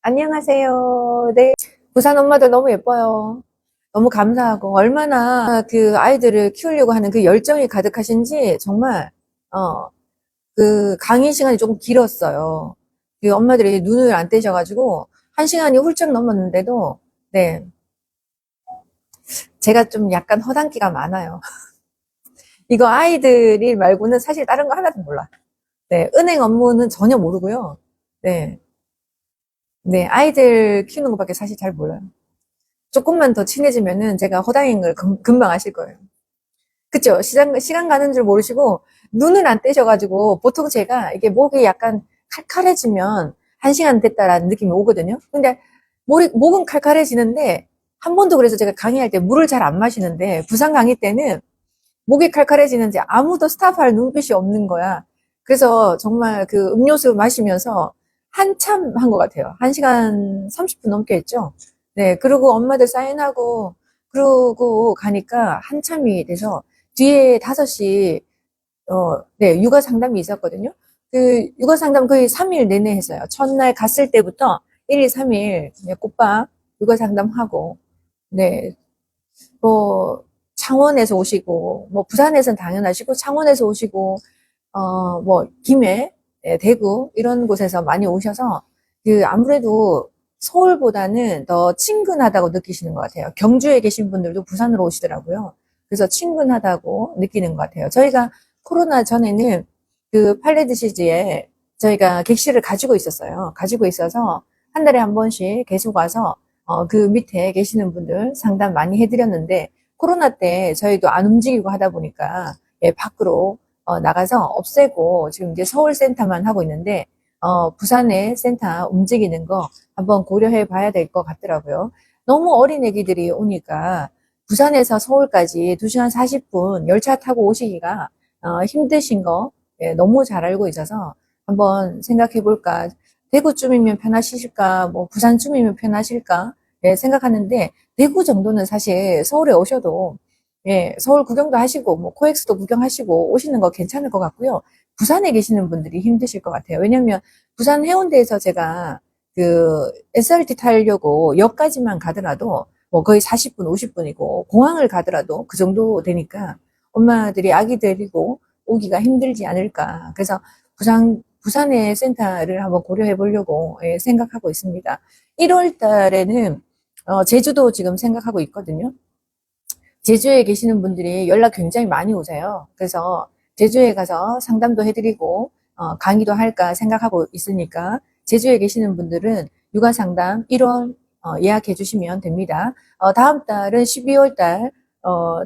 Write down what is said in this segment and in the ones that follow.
안녕하세요. 네. 부산 엄마들 너무 예뻐요. 너무 감사하고, 얼마나 그 아이들을 키우려고 하는 그 열정이 가득하신지, 정말, 어, 그 강의 시간이 조금 길었어요. 그 엄마들이 눈을 안 떼셔가지고, 한 시간이 훌쩍 넘었는데도, 네. 제가 좀 약간 허당기가 많아요. 이거 아이들이 말고는 사실 다른 거 하나도 몰라. 네. 은행 업무는 전혀 모르고요. 네. 네. 아이들 키우는 것밖에 사실 잘 몰라요. 조금만 더 친해지면은 제가 허당인 걸 금방 아실 거예요. 그쵸? 시간 가는 줄 모르시고 눈을 안 떼셔가지고 보통 제가 이게 목이 약간 칼칼해지면 한 시간 됐다라는 느낌이 오거든요. 근데 목은 칼칼해지는데 한 번도 그래서 제가 강의할 때 물을 잘 안 마시는데 부산 강의 때는 목이 칼칼해지는지 아무도 스탑할 눈빛이 없는 거야. 그래서 정말 그 음료수 마시면서 한참 한 것 같아요. 1시간 30분 넘게 했죠. 네, 그리고 엄마들 사인하고, 그러고 가니까 한참이 돼서 뒤에 5시, 네, 육아 상담이 있었거든요. 그 육아 상담 거의 3일 내내 했어요. 첫날 갔을 때부터 1, 2, 3일 꼬박 육아 상담하고, 네, 뭐 창원에서 오시고 뭐 부산에서는 당연하시고 창원에서 오시고 뭐 김해, 대구 이런 곳에서 많이 오셔서 그 아무래도 서울보다는 더 친근하다고 느끼시는 것 같아요. 경주에 계신 분들도 부산으로 오시더라고요. 그래서 친근하다고 느끼는 것 같아요. 저희가 코로나 전에는 그 팔레드시즈에 저희가 객실을 가지고 있었어요. 가지고 있어서 한 달에 한 번씩 계속 와서 그 밑에 계시는 분들 상담 많이 해드렸는데 코로나 때 저희도 안 움직이고 하다 보니까 밖으로 나가서 없애고 지금 이제 서울 센터만 하고 있는데 부산의 센터 움직이는 거 한번 고려해 봐야 될 것 같더라고요. 너무 어린 애기들이 오니까 부산에서 서울까지 2시간 40분 열차 타고 오시기가 힘드신 거 너무 잘 알고 있어서 한번 생각해 볼까. 대구쯤이면 편하실까, 뭐 부산쯤이면 편하실까 생각하는데 대구 정도는 사실 서울에 오셔도 서울 구경도 하시고 뭐 코엑스도 구경하시고 오시는 거 괜찮을 것 같고요. 부산에 계시는 분들이 힘드실 것 같아요. 왜냐면 부산 해운대에서 제가 그 SRT 타려고 역까지만 가더라도 뭐 거의 40분, 50분이고 공항을 가더라도 그 정도 되니까 엄마들이 아기 데리고 오기가 힘들지 않을까. 그래서 부산의 센터를 한번 고려해 보려고 생각하고 있습니다. 1월 달에는 제주도 지금 생각하고 있거든요. 제주에 계시는 분들이 연락 굉장히 많이 오세요. 그래서 제주에 가서 상담도 해드리고 강의도 할까 생각하고 있으니까 제주에 계시는 분들은 육아 상담 1월 예약해 주시면 됩니다. 다음 달은 12월 달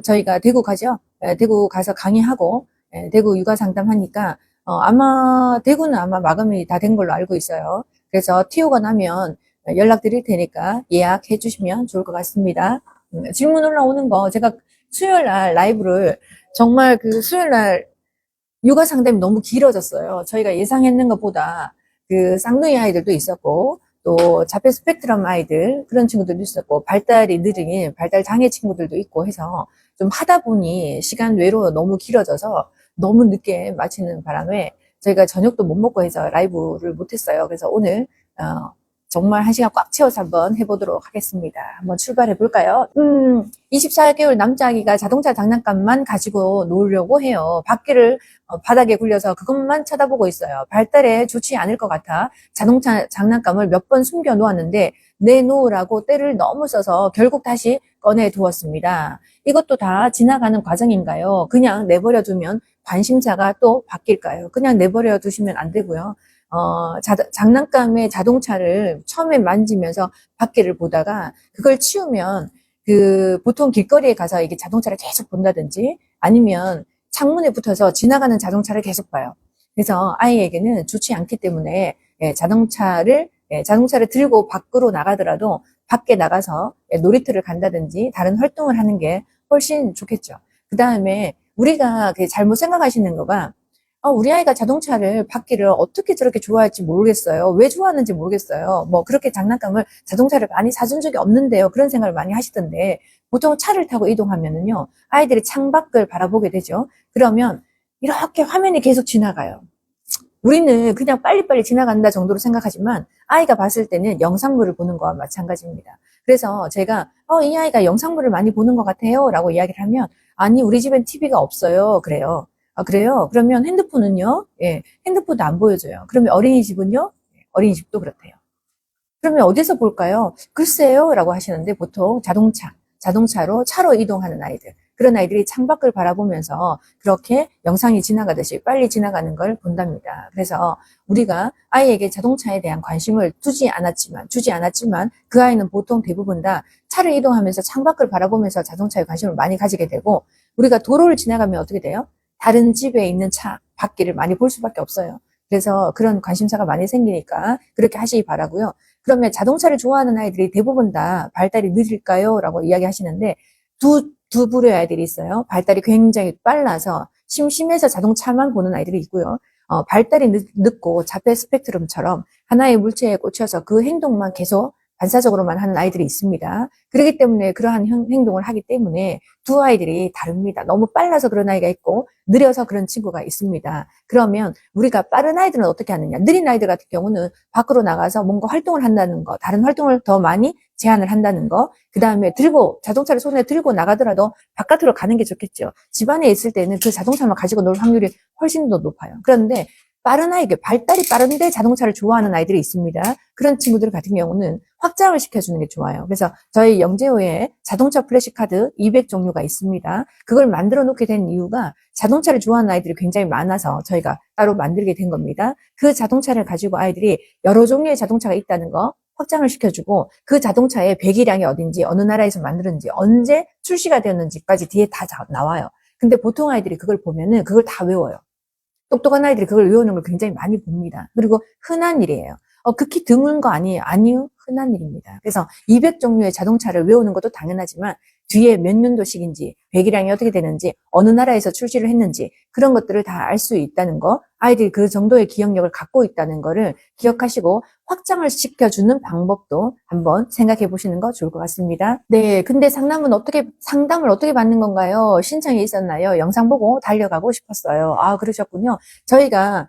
저희가 대구 가죠. 대구 가서 강의하고 대구 육아 상담 하니까 아마 대구는 아마 마감이 다 된 걸로 알고 있어요. 그래서 TO가 나면 연락 드릴 테니까 예약해 주시면 좋을 것 같습니다. 질문 올라오는 거 제가 수요일 날 라이브를 정말 그 수요일 날 육아 상담이 너무 길어졌어요. 저희가 예상했는 것보다 그 쌍둥이 아이들도 있었고 또 자폐 스펙트럼 아이들 그런 친구들도 있었고 발달이 느린 발달 장애 친구들도 있고 해서 좀 하다 보니 시간 외로 너무 길어져서 너무 늦게 마치는 바람에 저희가 저녁도 못 먹고 해서 라이브를 못했어요. 그래서 오늘 정말 1시간 꽉 채워서 한번 해보도록 하겠습니다. 한번 출발해 볼까요? 24개월 남자아기가 자동차 장난감만 가지고 놀려고 해요. 바퀴를 바닥에 굴려서 그것만 쳐다보고 있어요. 발달에 좋지 않을 것 같아 자동차 장난감을 몇 번 숨겨 놓았는데 내놓으라고 때를 너무 써서 결국 다시 꺼내 두었습니다. 이것도 다 지나가는 과정인가요? 그냥 내버려 두면 관심사가 또 바뀔까요? 그냥 내버려 두시면 안 되고요. 장난감의 자동차를 처음에 만지면서 바퀴를 보다가 그걸 치우면 보통 길거리에 가서 이게 자동차를 계속 본다든지 아니면 창문에 붙어서 지나가는 자동차를 계속 봐요. 그래서 아이에게는 좋지 않기 때문에 자동차를 들고 밖으로 나가더라도 밖에 나가서 놀이터를 간다든지 다른 활동을 하는 게 훨씬 좋겠죠. 그 다음에 우리가 잘못 생각하시는 거가 우리 아이가 자동차를 바퀴를 어떻게 저렇게 좋아할지 모르겠어요. 왜 좋아하는지 모르겠어요. 뭐 그렇게 장난감을 자동차를 많이 사준 적이 없는데요. 그런 생각을 많이 하시던데 보통 차를 타고 이동하면은요. 아이들이 창밖을 바라보게 되죠. 그러면 이렇게 화면이 계속 지나가요. 우리는 그냥 빨리빨리 지나간다 정도로 생각하지만 아이가 봤을 때는 영상물을 보는 거와 마찬가지입니다. 그래서 제가 이 아이가 영상물을 많이 보는 것 같아요 라고 이야기를 하면 아니 우리 집엔 TV가 없어요 그래요. 아 그래요? 그러면 핸드폰은요? 예, 핸드폰도 안 보여줘요. 그러면 어린이집은요? 어린이집도 그렇대요. 그러면 어디서 볼까요? 글쎄요 라고 하시는데 보통 자동차로 차로 이동하는 아이들, 그런 아이들이 창밖을 바라보면서 그렇게 영상이 지나가듯이 빨리 지나가는 걸 본답니다. 그래서 우리가 아이에게 자동차에 대한 관심을 주지 않았지만 그 아이는 보통 대부분 다 차를 이동하면서 창밖을 바라보면서 자동차에 관심을 많이 가지게 되고, 우리가 도로를 지나가면 어떻게 돼요? 다른 집에 있는 차 밖을 많이 볼 수밖에 없어요. 그래서 그런 관심사가 많이 생기니까 그렇게 하시기 바라고요. 그러면 자동차를 좋아하는 아이들이 대부분 다 발달이 느릴까요? 라고 이야기하시는데 두 부류의 아이들이 있어요. 발달이 굉장히 빨라서 심심해서 자동차만 보는 아이들이 있고요. 발달이 늦고 자폐 스펙트럼처럼 하나의 물체에 꽂혀서 그 행동만 계속 반사적으로만 하는 아이들이 있습니다. 그렇기 때문에 그러한 행동을 하기 때문에 두 아이들이 다릅니다. 너무 빨라서 그런 아이가 있고 느려서 그런 친구가 있습니다. 그러면 우리가 빠른 아이들은 어떻게 하느냐? 느린 아이들 같은 경우는 밖으로 나가서 뭔가 활동을 한다는 거, 다른 활동을 더 많이 제한을 한다는 거, 그 다음에 자동차를 손에 들고 나가더라도 바깥으로 가는 게 좋겠죠. 집안에 있을 때는 그 자동차만 가지고 놀 확률이 훨씬 더 높아요. 그런데 빠른 아이들, 발달이 빠른데 자동차를 좋아하는 아이들이 있습니다. 그런 친구들 같은 경우는 확장을 시켜주는 게 좋아요. 그래서 저희 영재호에 자동차 플래시카드 200종류가 있습니다. 그걸 만들어 놓게 된 이유가 자동차를 좋아하는 아이들이 굉장히 많아서 저희가 따로 만들게 된 겁니다. 그 자동차를 가지고 아이들이 여러 종류의 자동차가 있다는 거 확장을 시켜주고, 그 자동차의 배기량이 어딘지, 어느 나라에서 만들었는지, 언제 출시가 되었는지까지 뒤에 다 나와요. 근데 보통 아이들이 그걸 보면은 그걸 다 외워요. 똑똑한 아이들이 그걸 외우는 걸 굉장히 많이 봅니다. 그리고 흔한 일이에요. 극히 드문 거 아니에요? 아니요. 흔한 일입니다. 그래서 200종류의 자동차를 외우는 것도 당연하지만 뒤에 몇 년도식인지, 배기량이 어떻게 되는지, 어느 나라에서 출시를 했는지 그런 것들을 다 알 수 있다는 거, 아이들이 그 정도의 기억력을 갖고 있다는 거를 기억하시고 확장을 시켜주는 방법도 한번 생각해 보시는 거 좋을 것 같습니다. 네, 근데 상담을 어떻게 받는 건가요? 신청이 있었나요? 영상 보고 달려가고 싶었어요. 아, 그러셨군요. 저희가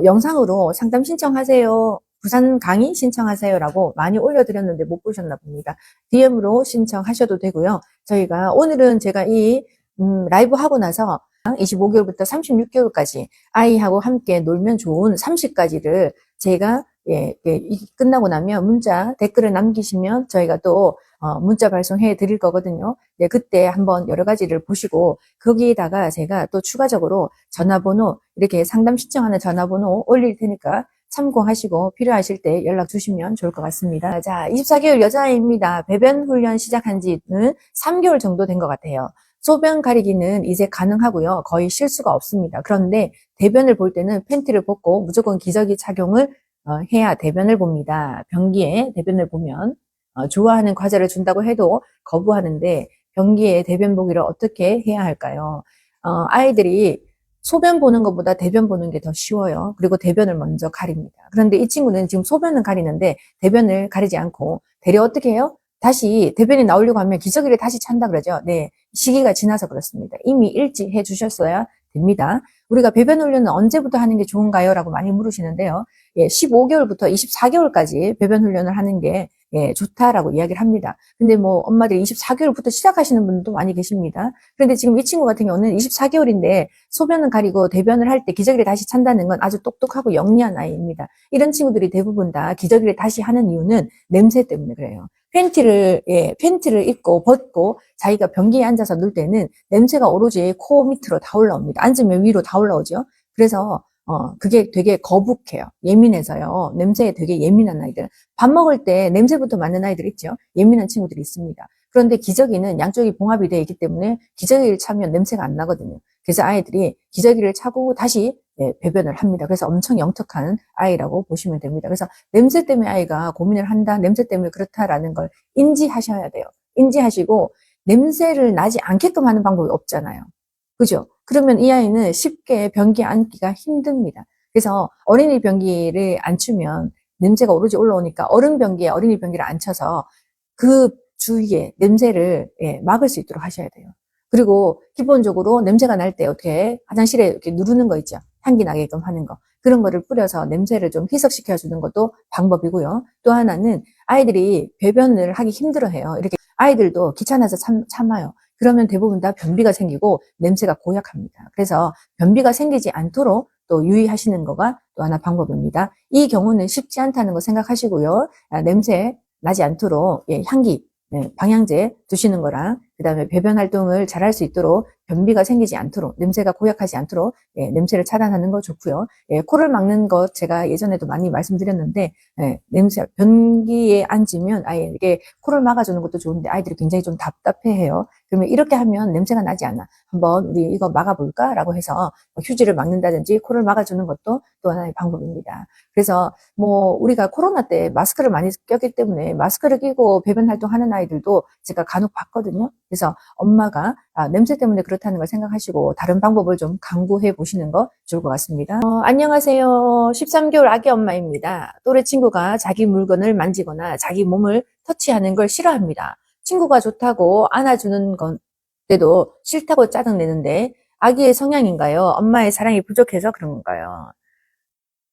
영상으로 상담 신청하세요. 부산 강의 신청하세요라고 많이 올려드렸는데 못 보셨나 봅니다. DM으로 신청하셔도 되고요. 저희가 오늘은 제가 이 라이브 하고 나서 25개월부터 36개월까지 아이하고 함께 놀면 좋은 30가지를 제가 끝나고 나면 댓글을 남기시면 저희가 또 문자 발송해 드릴 거거든요. 네, 그때 한번 여러 가지를 보시고 거기에다가 제가 또 추가적으로 전화번호, 이렇게 상담 신청하는 전화번호 올릴 테니까 참고하시고 필요하실 때 연락 주시면 좋을 것 같습니다. 자, 24개월 여자아이입니다. 배변 훈련 시작한 지는 3개월 정도 된 것 같아요. 소변 가리기는 이제 가능하고요. 거의 실수가 없습니다. 그런데 대변을 볼 때는 팬티를 벗고 무조건 기저귀 착용을 해야 대변을 봅니다. 변기에 대변을 보면 좋아하는 과자를 준다고 해도 거부하는데 변기에 대변 보기를 어떻게 해야 할까요? 아이들이 소변 보는 것보다 대변 보는 게 더 쉬워요. 그리고 대변을 먼저 가립니다. 그런데 이 친구는 지금 소변은 가리는데 대변을 가리지 않고 대려 어떻게 해요? 다시 대변이 나오려고 하면 기저귀를 다시 찬다 그러죠. 네, 시기가 지나서 그렇습니다. 이미 일찍 해주셨어야 됩니다. 우리가 배변 훈련은 언제부터 하는 게 좋은가요? 라고 많이 물으시는데요. 15개월부터 24개월까지 배변 훈련을 하는 게 좋다라고 이야기를 합니다. 근데 뭐 엄마들이 24개월부터 시작하시는 분들도 많이 계십니다. 그런데 지금 이 친구 같은 경우는 24개월인데 소변은 가리고 대변을 할 때 기저귀를 다시 찬다는 건 아주 똑똑하고 영리한 아이입니다. 이런 친구들이 대부분 다 기저귀를 다시 하는 이유는 냄새 때문에 그래요. 팬티를 입고 벗고 자기가 변기에 앉아서 놀 때는 냄새가 오로지 코 밑으로 다 올라옵니다. 앉으면 위로 다 올라오죠. 그래서 그게 되게 거북해요. 예민해서요. 냄새에 되게 예민한 아이들. 밥 먹을 때 냄새부터 맡는 아이들 있죠. 예민한 친구들이 있습니다. 그런데 기저귀는 양쪽이 봉합이 되어 있기 때문에 기저귀를 차면 냄새가 안 나거든요. 그래서 아이들이 기저귀를 차고 다시 배변을 합니다. 그래서 엄청 영특한 아이라고 보시면 됩니다. 그래서 냄새 때문에 아이가 고민을 한다, 냄새 때문에 그렇다라는 걸 인지하셔야 돼요. 인지하시고 냄새를 나지 않게끔 하는 방법이 없잖아요. 그죠? 그러면 이 아이는 쉽게 변기에 앉기가 힘듭니다. 그래서 어린이 변기를 앉추면 냄새가 오로지 올라오니까 어른 변기에 어린이 변기를 앉혀서 그 주위에 냄새를 막을 수 있도록 하셔야 돼요. 그리고 기본적으로 냄새가 날 때 어떻게 화장실에 이렇게 누르는 거 있죠. 향기 나게끔 하는 거. 그런 거를 뿌려서 냄새를 좀 희석시켜 주는 것도 방법이고요. 또 하나는 아이들이 배변을 하기 힘들어해요. 이렇게 아이들도 귀찮아서 참아요. 그러면 대부분 다 변비가 생기고 냄새가 고약합니다. 그래서 변비가 생기지 않도록 또 유의하시는 거가 또 하나 방법입니다. 이 경우는 쉽지 않다는 거 생각하시고요. 냄새 나지 않도록 향기, 방향제 두시는 거랑 그 다음에 배변 활동을 잘 할 수 있도록 변비가 생기지 않도록 냄새가 고약하지 않도록 냄새를 차단하는 거 좋고요. 코를 막는 것 제가 예전에도 많이 말씀드렸는데 냄새 변기에 앉으면 아이에게 코를 막아주는 것도 좋은데 아이들이 굉장히 좀 답답해해요. 그러면 이렇게 하면 냄새가 나지 않아. 한번 우리 이거 막아볼까? 라고 해서 휴지를 막는다든지 코를 막아주는 것도 또 하나의 방법입니다. 그래서 뭐 우리가 코로나 때 마스크를 많이 꼈기 때문에 마스크를 끼고 배변 활동하는 아이들도 제가 간혹 봤거든요. 그래서 엄마가 냄새 때문에 그렇다는 걸 생각하시고 다른 방법을 좀 강구해 보시는 거 좋을 것 같습니다. 안녕하세요. 13개월 아기 엄마입니다. 또래 친구가 자기 물건을 만지거나 자기 몸을 터치하는 걸 싫어합니다. 친구가 좋다고 안아주는 건데도 싫다고 짜증내는데 아기의 성향인가요? 엄마의 사랑이 부족해서 그런 건가요?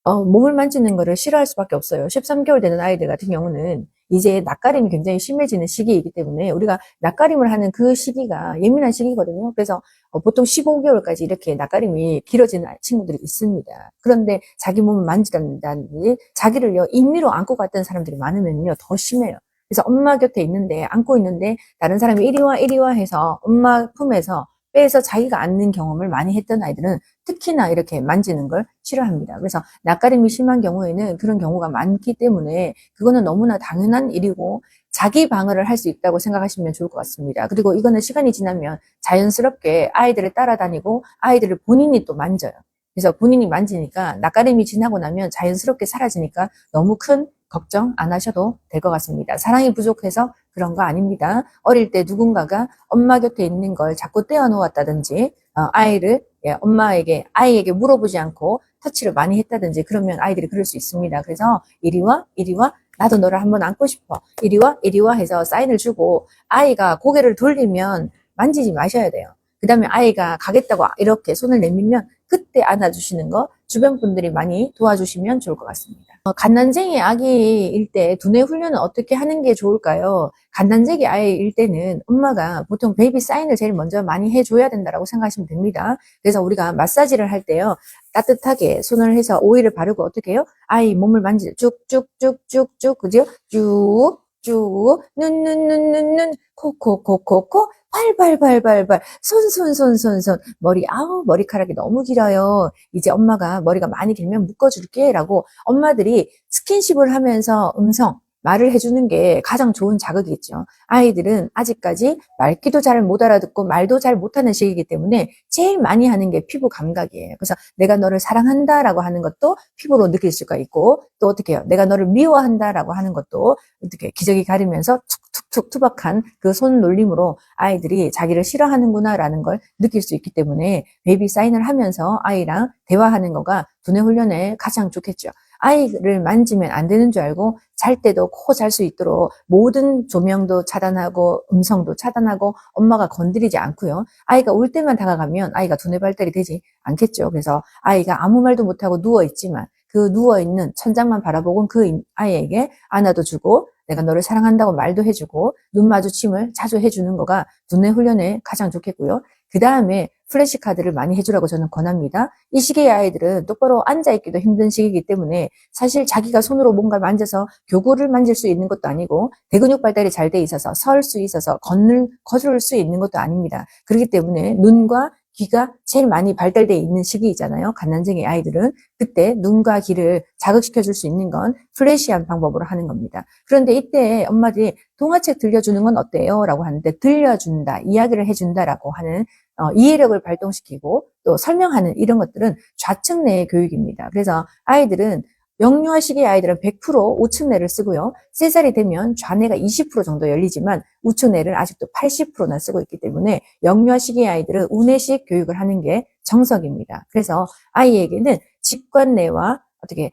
몸을 만지는 거를 싫어할 수밖에 없어요. 13개월 되는 아이들 같은 경우는 이제 낯가림이 굉장히 심해지는 시기이기 때문에 우리가 낯가림을 하는 그 시기가 예민한 시기거든요. 그래서 보통 15개월까지 이렇게 낯가림이 길어지는 친구들이 있습니다. 그런데 자기 몸을 만지다든지 자기를요 임의로 안고 갔던 사람들이 많으면요 더 심해요. 그래서 엄마 곁에 있는데 안고 있는데 다른 사람이 이리 와 해서 엄마 품에서 빼서 자기가 앉는 경험을 많이 했던 아이들은 특히나 이렇게 만지는 걸 싫어합니다. 그래서 낯가림이 심한 경우에는 그런 경우가 많기 때문에 그거는 너무나 당연한 일이고 자기 방어를 할 수 있다고 생각하시면 좋을 것 같습니다. 그리고 이거는 시간이 지나면 자연스럽게 아이들을 따라다니고 아이들을 본인이 또 만져요. 그래서 본인이 만지니까 낯가림이 지나고 나면 자연스럽게 사라지니까 너무 큰 걱정 안 하셔도 될 것 같습니다. 사랑이 부족해서 그런 거 아닙니다. 어릴 때 누군가가 엄마 곁에 있는 걸 자꾸 떼어놓았다든지 아이를 아이에게 물어보지 않고 터치를 많이 했다든지 그러면 아이들이 그럴 수 있습니다. 그래서 이리 와 나도 너를 한번 안고 싶어 이리 와 해서 사인을 주고 아이가 고개를 돌리면 만지지 마셔야 돼요. 그 다음에 아이가 가겠다고 이렇게 손을 내밀면 그때 안아주시는 거 주변 분들이 많이 도와주시면 좋을 것 같습니다. 갓난쟁이 아기일 때 두뇌 훈련은 어떻게 하는 게 좋을까요? 갓난쟁이 아이일 때는 엄마가 보통 베이비 사인을 제일 먼저 많이 해줘야 된다고 생각하시면 됩니다. 그래서 우리가 마사지를 할 때요. 따뜻하게 손을 해서 오일을 바르고 어떻게 해요? 아이 몸을 만지죠. 쭉쭉쭉쭉쭉 그죠? 쭉 눈 코 발발발발발 손 머리카락이 너무 길어요. 이제 엄마가 머리가 많이 길면 묶어줄게 라고 엄마들이 스킨십을 하면서 말을 해주는 게 가장 좋은 자극이죠. 아이들은 아직까지 말귀도 잘 못 알아듣고 말도 잘 못하는 시기이기 때문에 제일 많이 하는 게 피부 감각이에요. 그래서 내가 너를 사랑한다라고 하는 것도 피부로 느낄 수가 있고 또 어떻게 해요? 내가 너를 미워한다라고 하는 것도 어떻게 기저귀 가리면서 툭툭툭 투박한 그 손 놀림으로 아이들이 자기를 싫어하는구나라는 걸 느낄 수 있기 때문에 베이비 사인을 하면서 아이랑 대화하는 거가 두뇌 훈련에 가장 좋겠죠. 아이를 만지면 안 되는 줄 알고 잘 때도 코 잘 수 있도록 모든 조명도 차단하고 음성도 차단하고 엄마가 건드리지 않고요. 아이가 울 때만 다가가면 아이가 두뇌 발달이 되지 않겠죠. 그래서 아이가 아무 말도 못하고 누워있지만 그 누워있는 천장만 바라보고 그 아이에게 안아도 주고 내가 너를 사랑한다고 말도 해주고 눈 마주침을 자주 해주는 거가 두뇌 훈련에 가장 좋겠고요. 그 다음에 플래시카드를 많이 해주라고 저는 권합니다. 이 시기의 아이들은 똑바로 앉아있기도 힘든 시기이기 때문에 사실 자기가 손으로 뭔가 만져서 교구를 만질 수 있는 것도 아니고 대근육 발달이 잘 돼 있어서 설 수 있어서 걸을 수 있는 것도 아닙니다. 그렇기 때문에 눈과 귀가 제일 많이 발달되어 있는 시기이잖아요. 갓난쟁이 아이들은 그때 눈과 귀를 자극시켜 줄 수 있는 건 플래시한 방법으로 하는 겁니다. 그런데 이때 엄마들이 동화책 들려주는 건 어때요? 라고 하는데 들려준다, 이야기를 해준다라고 하는 이해력을 발동시키고 또 설명하는 이런 것들은 좌측 뇌의 교육입니다. 그래서 아이들은 영유아 시기의 아이들은 100% 우측 뇌를 쓰고요. 3살이 되면 좌뇌가 20% 정도 열리지만 우측 뇌를 아직도 80%나 쓰고 있기 때문에 영유아 시기의 아이들은 우뇌식 교육을 하는 게 정석입니다. 그래서 아이에게는 직관뇌와 어떻게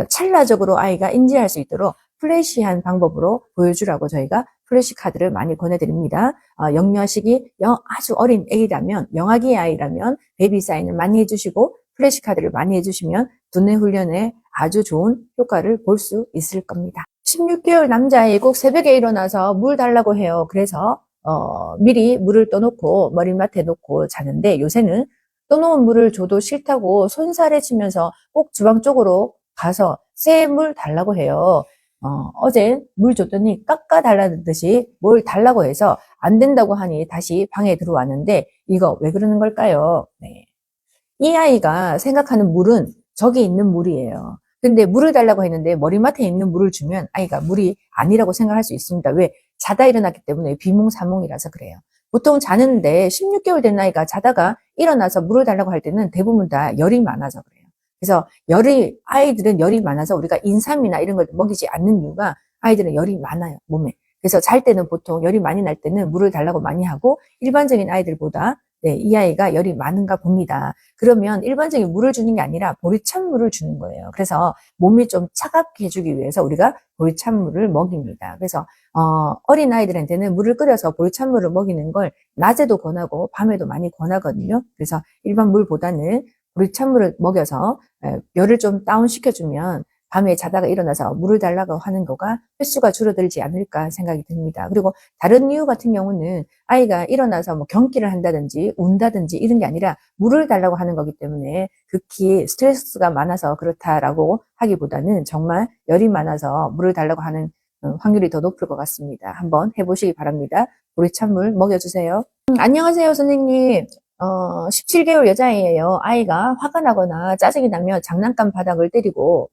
찰나적으로 아이가 인지할 수 있도록 플래시한 방법으로 보여주라고 저희가 플래시카드를 많이 권해드립니다. 영유아시기 아주 어린 애이라면, 영아기 아이라면 베이비 사인을 많이 해주시고 플래시카드를 많이 해주시면 두뇌 훈련에 아주 좋은 효과를 볼 수 있을 겁니다. 16개월 남자아이 꼭 새벽에 일어나서 물 달라고 해요. 그래서 미리 물을 떠놓고 머리맡에 놓고 자는데, 요새는 떠놓은 물을 줘도 싫다고 손살해치면서 꼭 주방 쪽으로 가서 새 물 달라고 해요. 어제 물 줬더니 깎아달라는 듯이 뭘 달라고 해서 안 된다고 하니 다시 방에 들어왔는데, 이거 왜 그러는 걸까요? 네. 이 아이가 생각하는 물은 저기 있는 물이에요. 근데 물을 달라고 했는데 머리맡에 있는 물을 주면 아이가 물이 아니라고 생각할 수 있습니다. 왜? 자다 일어났기 때문에 비몽사몽이라서 그래요. 보통 자는데 16개월 된 아이가 자다가 일어나서 물을 달라고 할 때는 대부분 다 열이 많아서 그래요. 그래서 아이들은 열이 많아서 우리가 인삼이나 이런 걸 먹이지 않는 이유가, 아이들은 열이 많아요, 몸에. 그래서 잘 때는 보통 열이 많이 날 때는 물을 달라고 많이 하고, 일반적인 아이들보다 이 아이가 열이 많은가 봅니다. 그러면 일반적인 물을 주는 게 아니라 보리찬물을 주는 거예요. 그래서 몸이 좀 차갑게 해주기 위해서 우리가 보리찬물을 먹입니다. 그래서 어린 아이들한테는 물을 끓여서 보리찬물을 먹이는 걸 낮에도 권하고 밤에도 많이 권하거든요. 그래서 일반 물보다는 보리찬물을 먹여서 열을 좀 다운시켜주면 밤에 자다가 일어나서 물을 달라고 하는 거가 횟수가 줄어들지 않을까 생각이 듭니다. 그리고 다른 이유 같은 경우는 아이가 일어나서 뭐 경기를 한다든지 운다든지 이런 게 아니라 물을 달라고 하는 거기 때문에 극히 스트레스가 많아서 그렇다라고 하기보다는 정말 열이 많아서 물을 달라고 하는 확률이 더 높을 것 같습니다. 한번 해보시기 바랍니다. 보리찬물 먹여주세요. 안녕하세요, 선생님. 17개월 여자아이예요. 아이가 화가 나거나 짜증이 나면 장난감 바닥을 때리고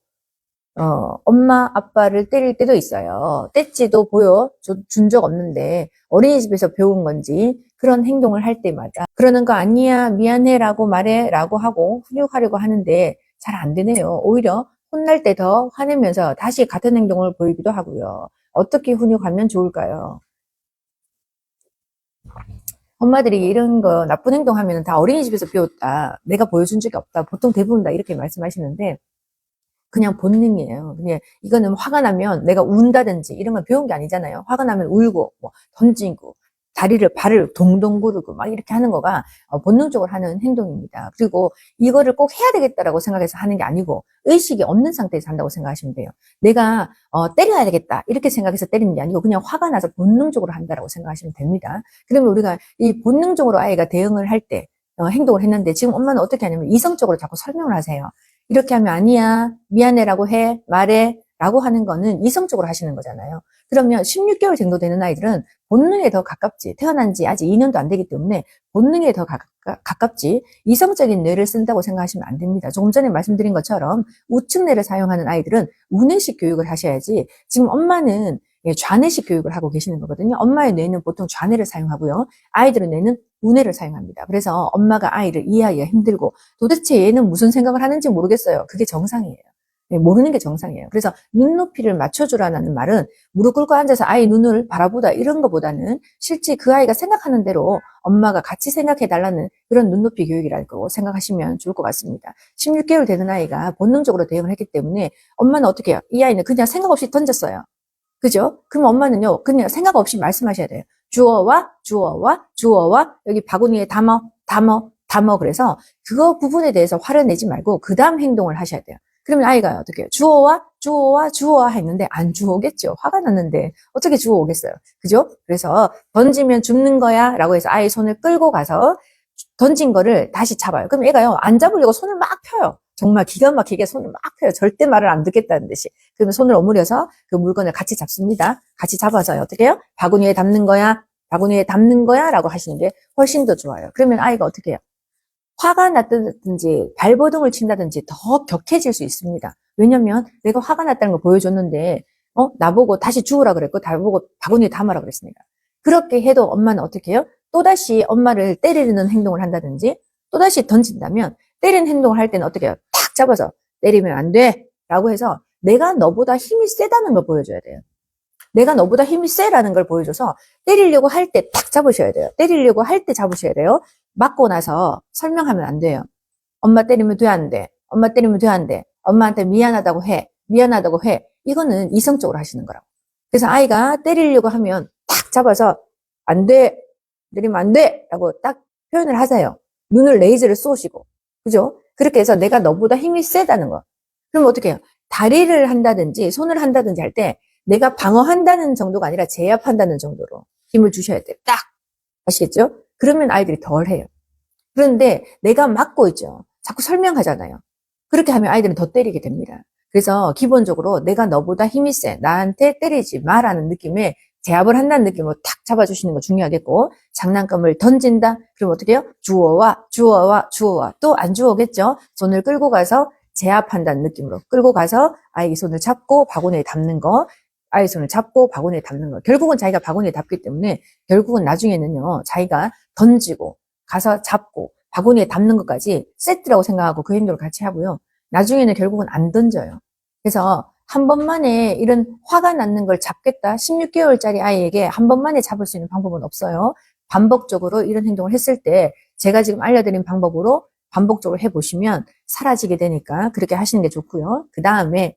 엄마, 아빠를 때릴 때도 있어요. 떼찌도 보여준 적 없는데 어린이집에서 배운 건지 그런 행동을 할 때마다 그러는 거 아니야, 미안해 라고 말해 라고 하고 훈육하려고 하는데 잘 안 되네요. 오히려 혼날 때 더 화내면서 다시 같은 행동을 보이기도 하고요. 어떻게 훈육하면 좋을까요? 엄마들이 이런 거 나쁜 행동하면 다 어린이집에서 배웠다, 내가 보여준 적이 없다, 보통 대부분 다 이렇게 말씀하시는데 그냥 본능이에요. 그냥 이거는 화가 나면 내가 운다든지 이런 걸 배운 게 아니잖아요. 화가 나면 울고 뭐 던지고 발을 동동 구르고 막 이렇게 하는 거가 본능적으로 하는 행동입니다. 그리고 이거를 꼭 해야 되겠다라고 생각해서 하는 게 아니고 의식이 없는 상태에서 한다고 생각하시면 돼요. 내가 때려야 되겠다 이렇게 생각해서 때리는 게 아니고 그냥 화가 나서 본능적으로 한다라고 생각하시면 됩니다. 그러면 우리가 이 본능적으로 아이가 대응을 할 때 행동을 했는데, 지금 엄마는 어떻게 하냐면 이성적으로 자꾸 설명을 하세요. 이렇게 하면 아니야, 미안해라고 해, 말해 라고 하는 거는 이성적으로 하시는 거잖아요. 그러면 16개월 정도 되는 아이들은 본능에 더 가깝지, 태어난 지 아직 2년도 안 되기 때문에 본능에 더 가깝지 이성적인 뇌를 쓴다고 생각하시면 안 됩니다. 조금 전에 말씀드린 것처럼 우측뇌를 사용하는 아이들은 우뇌식 교육을 하셔야지, 지금 엄마는 좌뇌식 교육을 하고 계시는 거거든요. 엄마의 뇌는 보통 좌뇌를 사용하고요, 아이들의 뇌는 우뇌를 사용합니다. 그래서 엄마가 아이를 이해하기가 힘들고 도대체 얘는 무슨 생각을 하는지 모르겠어요. 그게 정상이에요. 모르는 게 정상이에요. 그래서 눈높이를 맞춰주라는 말은 무릎 꿇고 앉아서 아이 눈을 바라보다 이런 것보다는 실제 그 아이가 생각하는 대로 엄마가 같이 생각해달라는 그런 눈높이 교육이라고 생각하시면 좋을 것 같습니다. 16개월 되는 아이가 본능적으로 대응을 했기 때문에 엄마는 어떻게 해요? 이 아이는 그냥 생각 없이 던졌어요. 그죠? 그럼 엄마는요, 그냥 생각 없이 말씀하셔야 돼요. 주어와, 주어와, 주어와, 여기 바구니에 담어, 담어, 담어. 그래서 그거 부분에 대해서 화를 내지 말고 그 다음 행동을 하셔야 돼요. 그러면 아이가 어떻게 해요? 주어와, 주어와, 주어와 했는데 안 주워오겠죠. 화가 났는데 어떻게 주워오겠어요. 그죠? 그래서 던지면 죽는 거야 라고 해서 아이 손을 끌고 가서 던진 거를 다시 잡아요. 그럼 얘가요, 안 잡으려고 손을 막 펴요. 정말 기가 막히게 손을 막 펴요. 절대 말을 안 듣겠다는 듯이. 그러면 손을 오므려서 그 물건을 같이 잡습니다. 같이 잡아서 어떻게 해요? 바구니에 담는 거야, 바구니에 담는 거야 라고 하시는 게 훨씬 더 좋아요. 그러면 아이가 어떻게 해요? 화가 났다든지 발버둥을 친다든지 더 격해질 수 있습니다. 왜냐면 내가 화가 났다는 걸 보여줬는데 나보고 다시 주우라 그랬고 나보고 바구니에 담으라 그랬습니다. 그렇게 해도 엄마는 어떻게 해요? 또다시 엄마를 때리는 행동을 한다든지 또다시 던진다면, 때리는 행동을 할 때는 어떻게 해요? 탁 잡아서 때리면 안 돼 라고 해서 내가 너보다 힘이 세다는 걸 보여줘야 돼요. 내가 너보다 힘이 세라는 걸 보여줘서 때리려고 할 때 탁 잡으셔야 돼요. 때리려고 할 때 잡으셔야 돼요. 맞고 나서 설명하면 안 돼요. 엄마 때리면 돼, 안 돼? 엄마 때리면 돼, 안 돼? 엄마한테 미안하다고 해. 미안하다고 해. 이거는 이성적으로 하시는 거라고. 그래서 아이가 때리려고 하면 탁 잡아서 안 돼, 내리면 안 돼 라고 딱 표현을 하세요. 눈을 레이저를 쏘시고, 그죠? 그렇게 해서 내가 너보다 힘이 세다는 거. 그럼 어떻게 해요? 다리를 한다든지 손을 한다든지 할 때 내가 방어한다는 정도가 아니라 제압한다는 정도로 힘을 주셔야 돼요. 딱! 아시겠죠? 그러면 아이들이 덜 해요. 그런데 내가 막고 있죠. 자꾸 설명하잖아요. 그렇게 하면 아이들은 더 때리게 됩니다. 그래서 기본적으로 내가 너보다 힘이 세, 나한테 때리지 마라는 느낌에 제압을 한다는 느낌으로 탁 잡아주시는 거 중요하겠고, 장난감을 던진다? 그럼 어떻게 해요? 주워와, 주워와, 주워와. 또 안 주워겠죠? 손을 끌고 가서 제압한다는 느낌으로 끌고 가서 아이 손을 잡고 바구니에 담는 거, 아이 손을 잡고 바구니에 담는 거. 결국은 자기가 바구니에 담기 때문에 결국은 나중에는요, 자기가 던지고 가서 잡고 바구니에 담는 것까지 세트라고 생각하고 그 행동을 같이 하고요. 나중에는 결국은 안 던져요. 그래서 한 번만에 이런 화가 나는 걸 잡겠다. 16개월짜리 아이에게 한 번만에 잡을 수 있는 방법은 없어요. 반복적으로 이런 행동을 했을 때 제가 지금 알려드린 방법으로 반복적으로 해보시면 사라지게 되니까 그렇게 하시는 게 좋고요. 그 다음에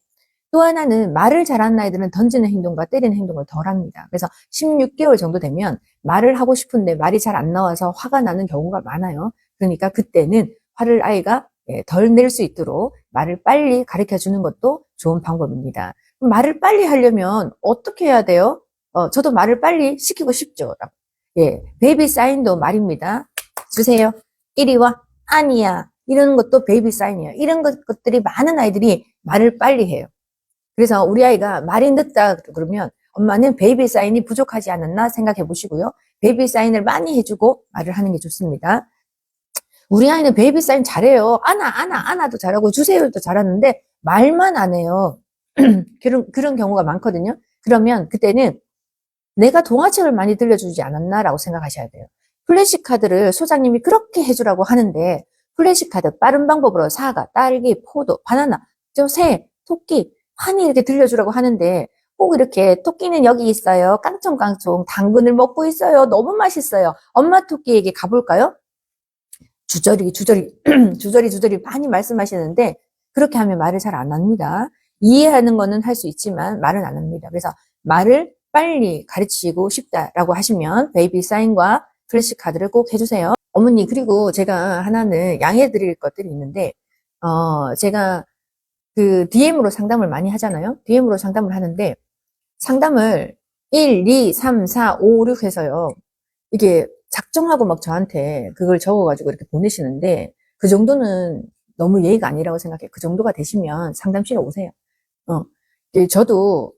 또 하나는 말을 잘하는 아이들은 던지는 행동과 때리는 행동을 덜 합니다. 그래서 16개월 정도 되면 말을 하고 싶은데 말이 잘 안 나와서 화가 나는 경우가 많아요. 그러니까 그때는 화를 아이가 덜 낼 수 있도록 말을 빨리 가르쳐 주는 것도 좋은 방법입니다. 말을 빨리 하려면 어떻게 해야 돼요? 저도 말을 빨리 시키고 싶죠. 예, 베이비 사인도 말입니다. 주세요. 이리 와. 아니야. 이런 것도 베이비 사인이에요. 이런 것들이 많은 아이들이 말을 빨리 해요. 그래서 우리 아이가 말이 늦다 그러면 엄마는 베이비 사인이 부족하지 않았나 생각해 보시고요. 베이비 사인을 많이 해주고 말을 하는 게 좋습니다. 우리 아이는 베이비 사인 잘해요. 안아도 잘하고 주세요도 잘하는데 말만 안 해요. 그런 경우가 많거든요. 그러면 그때는 내가 동화책을 많이 들려주지 않았나라고 생각하셔야 돼요. 플래시카드를 소장님이 그렇게 해주라고 하는데 플래시카드 빠른 방법으로 사과, 딸기, 포도, 바나나, 새, 토끼 많이 이렇게 들려주라고 하는데 꼭 이렇게 토끼는 여기 있어요. 깡총깡총 당근을 먹고 있어요. 너무 맛있어요. 엄마 토끼에게 가볼까요? 주저리 주저리 많이 말씀하시는데 그렇게 하면 말을 잘 안 합니다. 이해하는 거는 할 수 있지만 말은 안 합니다. 그래서 말을 빨리 가르치고 싶다라고 하시면 베이비 사인과 플래시카드를 꼭 해주세요. 어머니, 그리고 제가 하나는 양해 드릴 것들이 있는데 제가 그 DM으로 상담을 많이 하잖아요. DM으로 상담을 하는데 상담을 1, 2, 3, 4, 5, 6 해서요. 이게 작정하고 막 저한테 그걸 적어가지고 이렇게 보내시는데 그 정도는 너무 예의가 아니라고 생각해요. 그 정도가 되시면 상담실에 오세요. 저도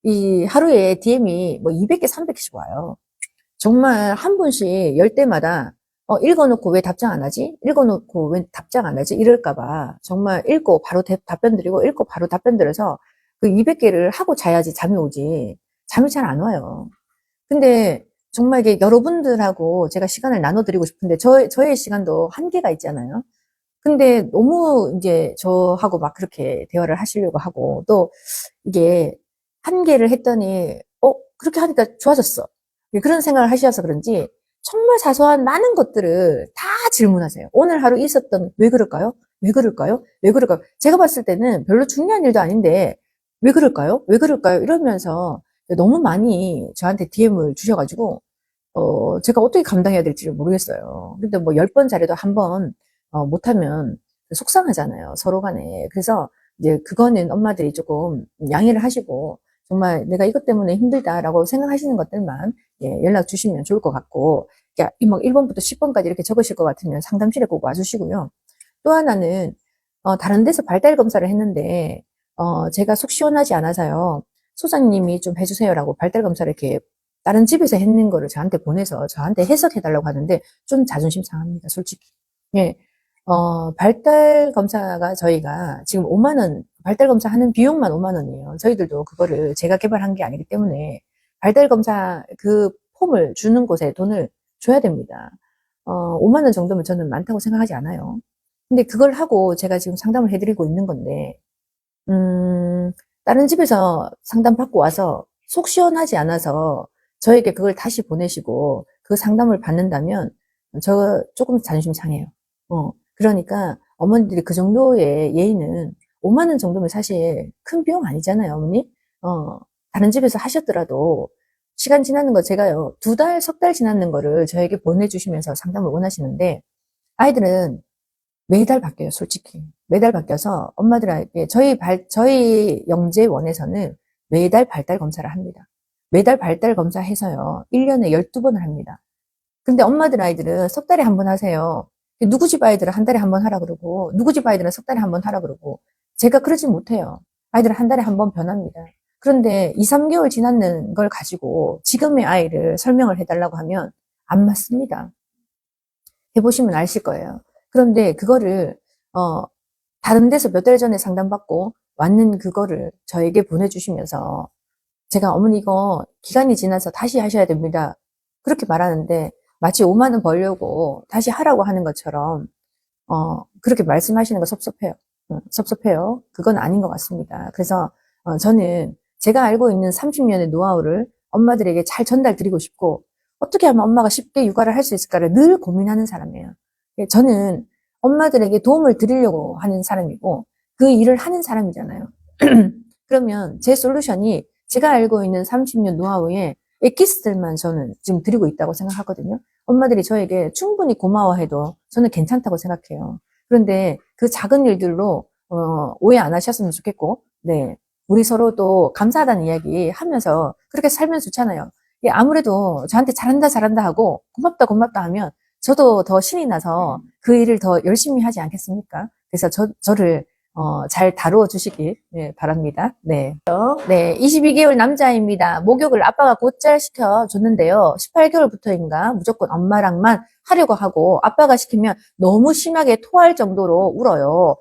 이 하루에 DM이 뭐 200개, 300개씩 와요. 정말 한 분씩 열 때마다 읽어놓고 왜 답장 안 하지? 읽어놓고 왜 답장 안 하지? 이럴까봐 정말 읽고 바로 답변 드리고 읽고 바로 답변 드려서 그 200개를 하고 자야지 잠이 오지. 잠이 잘 안 와요. 근데 정말 이게 여러분들하고 제가 시간을 나눠드리고 싶은데 저의 시간도 한계가 있잖아요. 근데 너무 이제 저하고 막 그렇게 대화를 하시려고 하고 또 이게 한계를 했더니 그렇게 하니까 좋아졌어. 그런 생각을 하셔서 그런지 정말 사소한 많은 것들을 다 질문하세요. 오늘 하루 있었던 왜 그럴까요? 왜 그럴까요? 왜 그럴까요? 제가 봤을 때는 별로 중요한 일도 아닌데 왜 그럴까요? 왜 그럴까요? 이러면서 너무 많이 저한테 DM을 주셔가지고 제가 어떻게 감당해야 될지를 모르겠어요. 근데 뭐 10번 잘해도 한 번 못하면 속상하잖아요. 서로 간에. 그래서 이제 그거는 엄마들이 조금 양해를 하시고 정말 내가 이것 때문에 힘들다라고 생각하시는 것들만 연락 주시면 좋을 것 같고 막 1번부터 10번까지 이렇게 적으실 것 같으면 상담실에 꼭 와주시고요. 또 하나는 다른 데서 발달 검사를 했는데 제가 속 시원하지 않아서요. 소장님이 좀 해주세요라고 발달 검사를 이렇게 다른 집에서 했는 거를 저한테 보내서 저한테 해석해달라고 하는데 좀 자존심 상합니다, 솔직히. 예. 발달 검사가 저희가 지금 5만 원, 발달 검사 하는 비용만 5만 원이에요. 저희들도 그거를 제가 개발한 게 아니기 때문에 발달 검사 그 폼을 주는 곳에 돈을 줘야 됩니다. 5만 원 정도면 저는 많다고 생각하지 않아요. 근데 그걸 하고 제가 지금 상담을 해드리고 있는 건데, 다른 집에서 상담 받고 와서 속 시원하지 않아서 저에게 그걸 다시 보내시고 그 상담을 받는다면 저 조금 자존심 상해요. 그러니까 어머니들이 그 정도의 예의는 5만 원 정도면 사실 큰 비용 아니잖아요, 어머니. 다른 집에서 하셨더라도 시간 지나는 거 제가요, 2달, 석 달 지났는 거를 저에게 보내주시면서 상담을 원하시는데, 아이들은 매달 바뀌어요, 솔직히. 매달 바뀌어서 엄마들에게, 저희 영재원에서는 매달 발달 검사를 합니다. 매달 발달 검사해서요, 1년에 12번을 합니다. 근데 엄마들 아이들은 석 달에 한 번 하세요. 누구 집 아이들은 한 달에 한 번 하라 그러고, 누구 집 아이들은 석 달에 한 번 하라 그러고, 제가 그러진 못해요. 아이들은 한 달에 한 번 변합니다. 그런데 2, 3개월 지났는 걸 가지고 지금의 아이를 설명을 해달라고 하면 안 맞습니다. 해보시면 아실 거예요. 그런데 그거를, 다른 데서 몇 달 전에 상담받고 왔는 그거를 저에게 보내주시면서 제가 어머니 이거 기간이 지나서 다시 하셔야 됩니다. 그렇게 말하는데 마치 5만 원 벌려고 다시 하라고 하는 것처럼 그렇게 말씀하시는 거 섭섭해요. 섭섭해요. 그건 아닌 것 같습니다. 그래서 저는 제가 알고 있는 30년의 노하우를 엄마들에게 잘 전달드리고 싶고 어떻게 하면 엄마가 쉽게 육아를 할 수 있을까를 늘 고민하는 사람이에요. 저는 엄마들에게 도움을 드리려고 하는 사람이고 그 일을 하는 사람이잖아요. 그러면 제 솔루션이 제가 알고 있는 30년 노하우에 엑기스들만 저는 지금 드리고 있다고 생각하거든요. 엄마들이 저에게 충분히 고마워해도 저는 괜찮다고 생각해요. 그런데 그 작은 일들로 오해 안 하셨으면 좋겠고, 네, 우리 서로도 감사하다는 이야기 하면서 그렇게 살면 좋잖아요. 아무래도 저한테 잘한다 잘한다 하고 고맙다 고맙다 하면 저도 더 신이 나서 그 일을 더 열심히 하지 않겠습니까? 그래서 저를 잘 다루어 주시길 바랍니다. 네. 네, 22개월 남자입니다. 목욕을 아빠가 곧잘 시켜줬는데요. 18개월부터인가 무조건 엄마랑만 하려고 하고 아빠가 시키면 너무 심하게 토할 정도로 울어요.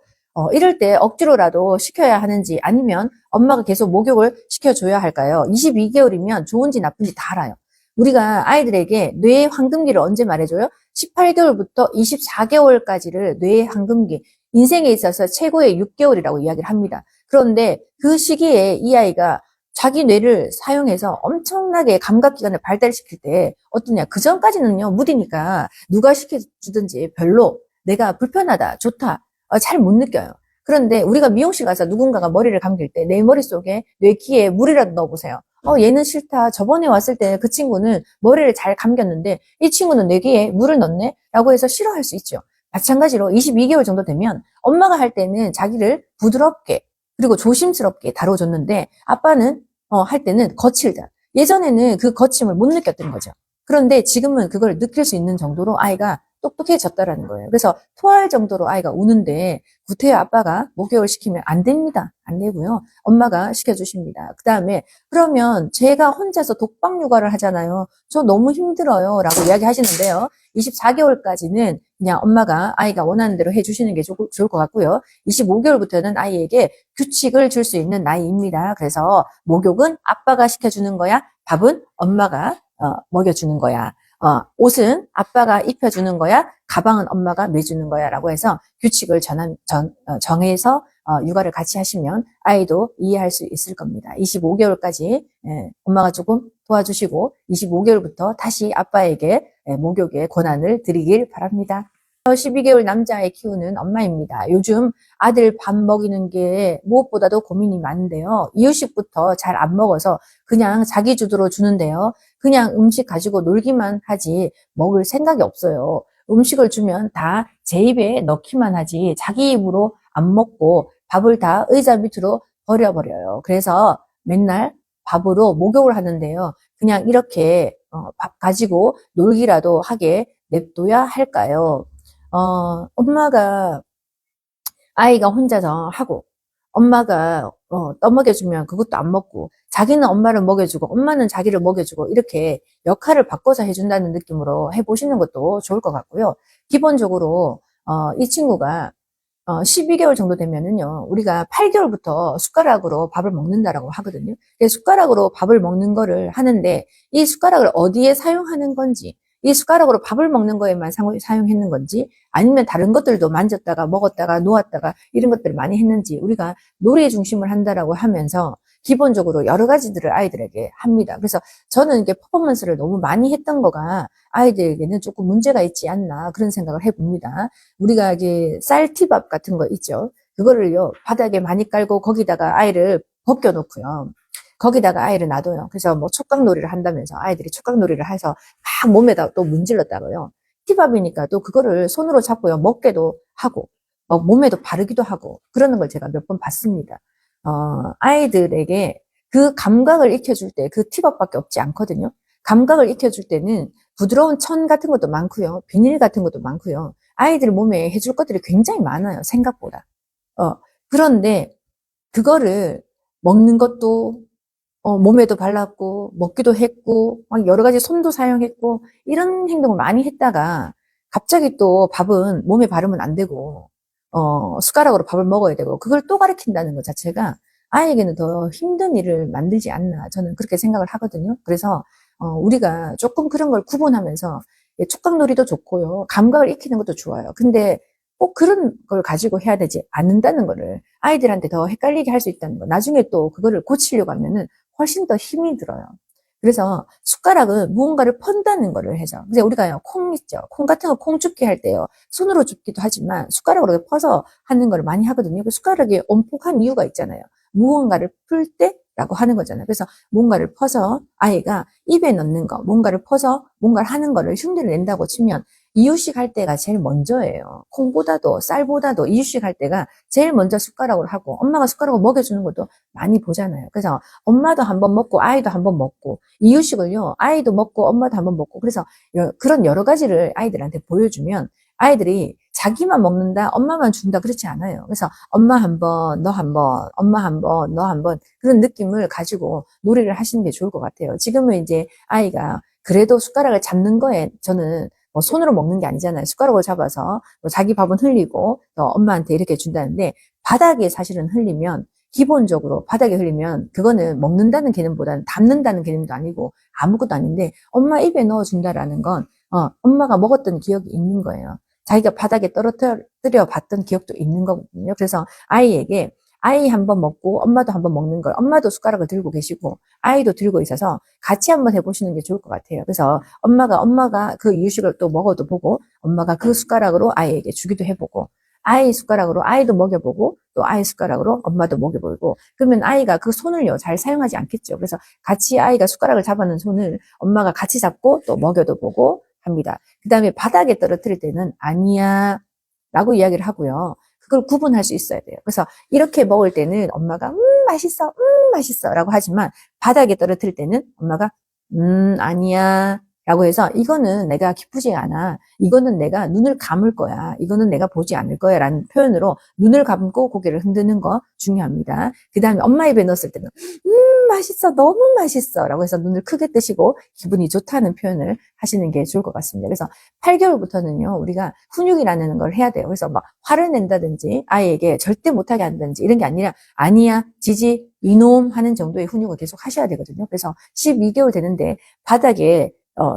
이럴 때 억지로라도 시켜야 하는지 아니면 엄마가 계속 목욕을 시켜줘야 할까요? 22개월이면 좋은지 나쁜지 다 알아요. 우리가 아이들에게 뇌의 황금기를 언제 말해줘요? 18개월부터 24개월까지를 뇌의 황금기, 인생에 있어서 최고의 6개월이라고 이야기를 합니다. 그런데 그 시기에 이 아이가 자기 뇌를 사용해서 엄청나게 감각기관을 발달시킬 때 어떠냐? 그 전까지는요, 무디니까 누가 시켜주든지 별로 내가 불편하다, 좋다, 잘 못 느껴요. 그런데 우리가 미용실 가서 누군가가 머리를 감길 때 내 머릿속에 뇌기에 물이라도 넣어보세요. 얘는 싫다. 저번에 왔을 때 그 친구는 머리를 잘 감겼는데 이 친구는 뇌기에 물을 넣네? 라고 해서 싫어할 수 있죠. 마찬가지로 22개월 정도 되면 엄마가 할 때는 자기를 부드럽게 그리고 조심스럽게 다뤄줬는데 아빠는 할 때는 거칠다. 예전에는 그 거침을 못 느꼈던 거죠. 그런데 지금은 그걸 느낄 수 있는 정도로 아이가 똑똑해졌다라는 거예요. 그래서 토할 정도로 아이가 우는데 구태여 아빠가 목욕을 시키면 안 됩니다. 안 되고요. 엄마가 시켜주십니다. 그 다음에 그러면 제가 혼자서 독박 육아를 하잖아요. 저 너무 힘들어요. 라고 이야기하시는데요. 24개월까지는 그냥 엄마가 아이가 원하는 대로 해주시는 게 좋을 것 같고요. 25개월부터는 아이에게 규칙을 줄 수 있는 나이입니다. 그래서 목욕은 아빠가 시켜주는 거야. 밥은 엄마가 먹여주는 거야. 옷은 아빠가 입혀주는 거야. 가방은 엄마가 매주는 거야. 라고 해서 규칙을 정해서 육아를 같이 하시면 아이도 이해할 수 있을 겁니다. 25개월까지 엄마가 조금 도와주시고 25개월부터 다시 아빠에게 목욕의 권한을 드리길 바랍니다. 12개월 남자아이 키우는 엄마입니다. 요즘 아들 밥 먹이는 게 무엇보다도 고민이 많은데요. 이유식부터 잘 안 먹어서 그냥 자기 주도로 주는데요. 그냥 음식 가지고 놀기만 하지 먹을 생각이 없어요. 음식을 주면 다 제 입에 넣기만 하지 자기 입으로 안 먹고 밥을 다 의자 밑으로 버려버려요. 그래서 맨날 밥으로 목욕을 하는데요. 그냥 이렇게 밥 가지고 놀기라도 하게 냅둬야 할까요? 엄마가 아이가 혼자서 하고 엄마가 떠먹여주면 그것도 안 먹고 자기는 엄마를 먹여주고 엄마는 자기를 먹여주고 이렇게 역할을 바꿔서 해준다는 느낌으로 해보시는 것도 좋을 것 같고요. 기본적으로 이 친구가 12개월 정도 되면은요, 우리가 8개월부터 숟가락으로 밥을 먹는다라고 하거든요. 숟가락으로 밥을 먹는 거를 하는데, 이 숟가락을 어디에 사용하는 건지, 이 숟가락으로 밥을 먹는 거에만 사용했는 건지, 아니면 다른 것들도 만졌다가 먹었다가 놓았다가 이런 것들을 많이 했는지, 우리가 놀이 중심을 한다라고 하면서, 기본적으로 여러 가지들을 아이들에게 합니다. 그래서 저는 이게 퍼포먼스를 너무 많이 했던 거가 아이들에게는 조금 문제가 있지 않나 그런 생각을 해봅니다. 우리가 이제 쌀티밥 같은 거 있죠. 그거를요 바닥에 많이 깔고 거기다가 아이를 벗겨놓고요. 거기다가 아이를 놔둬요. 그래서 뭐 촉각놀이를 한다면서 아이들이 촉각놀이를 해서 막 몸에다 또 문질렀다고요. 티밥이니까 또 그거를 손으로 잡고요. 먹게도 하고, 몸에도 바르기도 하고, 그러는 걸 제가 몇 번 봤습니다. 아이들에게 그 감각을 익혀줄 때 그 티밥밖에 없지 않거든요. 감각을 익혀줄 때는 부드러운 천 같은 것도 많고요. 비닐 같은 것도 많고요. 아이들 몸에 해줄 것들이 굉장히 많아요. 생각보다. 그런데 그거를 먹는 것도 몸에도 발랐고 먹기도 했고 막 여러 가지 손도 사용했고 이런 행동을 많이 했다가 갑자기 또 밥은 몸에 바르면 안 되고 숟가락으로 밥을 먹어야 되고 그걸 또 가르친다는 것 자체가 아이에게는 더 힘든 일을 만들지 않나 저는 그렇게 생각을 하거든요. 그래서 우리가 조금 그런 걸 구분하면서 촉각놀이도 좋고요. 감각을 익히는 것도 좋아요. 근데 꼭 그런 걸 가지고 해야 되지 않는다는 거를 아이들한테 더 헷갈리게 할 수 있다는 거. 나중에 또 그거를 고치려고 하면은 훨씬 더 힘이 들어요. 그래서 숟가락은 무언가를 펀다는 거를 해서. 이제 우리가 콩 있죠. 콩 같은 거 콩 줍기 할 때요. 손으로 줍기도 하지만 숟가락으로 퍼서 하는 걸 많이 하거든요. 그 숟가락이 엄폭한 이유가 있잖아요. 무언가를 풀 때라고 하는 거잖아요. 그래서 뭔가를 퍼서 아이가 입에 넣는 거, 뭔가를 퍼서 뭔가를 하는 거를 흉내를 낸다고 치면 이유식 할 때가 제일 먼저예요. 콩보다도 쌀보다도 이유식 할 때가 제일 먼저 숟가락으로 하고 엄마가 숟가락으로 먹여주는 것도 많이 보잖아요. 그래서 엄마도 한번 먹고 아이도 한번 먹고 이유식을요. 아이도 먹고 엄마도 한번 먹고 그래서 그런 여러 가지를 아이들한테 보여주면 아이들이 자기만 먹는다, 엄마만 준다 그렇지 않아요. 그래서 엄마 한 번, 너 한 번, 엄마 한 번, 너 한 번 그런 느낌을 가지고 놀이를 하시는 게 좋을 것 같아요. 지금은 이제 아이가 그래도 숟가락을 잡는 거에 저는 뭐 손으로 먹는 게 아니잖아요. 숟가락을 잡아서 뭐 자기 밥은 흘리고 또 엄마한테 이렇게 준다는데 바닥에 사실은 흘리면 기본적으로 바닥에 흘리면 그거는 먹는다는 개념보다는 담는다는 개념도 아니고 아무것도 아닌데 엄마 입에 넣어준다라는 건 엄마가 먹었던 기억이 있는 거예요. 자기가 바닥에 떨어뜨려 봤던 기억도 있는 거거든요. 그래서 아이에게 아이 한 번 먹고 엄마도 한 번 먹는 걸 엄마도 숟가락을 들고 계시고 아이도 들고 있어서 같이 한번 해보시는 게 좋을 것 같아요. 그래서 엄마가 그 이유식을 또 먹어도 보고 엄마가 그 숟가락으로 아이에게 주기도 해보고 아이 숟가락으로 아이도 먹여보고 또 아이 숟가락으로 엄마도 먹여보고 그러면 아이가 그 손을요 잘 사용하지 않겠죠. 그래서 같이 아이가 숟가락을 잡아놓은 손을 엄마가 같이 잡고 또 먹여도 보고 합니다. 그 다음에 바닥에 떨어뜨릴 때는 아니야 라고 이야기를 하고요. 그걸 구분할 수 있어야 돼요. 그래서 이렇게 먹을 때는 엄마가 맛있어 맛있어 라고 하지만 바닥에 떨어뜨릴 때는 엄마가 아니야 라고 해서 이거는 내가 기쁘지 않아. 이거는 내가 눈을 감을 거야. 이거는 내가 보지 않을 거야 라는 표현으로 눈을 감고 고개를 흔드는 거 중요합니다. 그 다음에 엄마 입에 넣었을 때는 맛있어 너무 맛있어 라고 해서 눈을 크게 뜨시고 기분이 좋다는 표현을 하시는 게 좋을 것 같습니다. 그래서 8개월부터는요 우리가 훈육이라는 걸 해야 돼요. 그래서 막 화를 낸다든지 아이에게 절대 못하게 한다든지 이런 게 아니라 아니야 지지 이놈 하는 정도의 훈육을 계속 하셔야 되거든요. 그래서 12개월 되는데 바닥에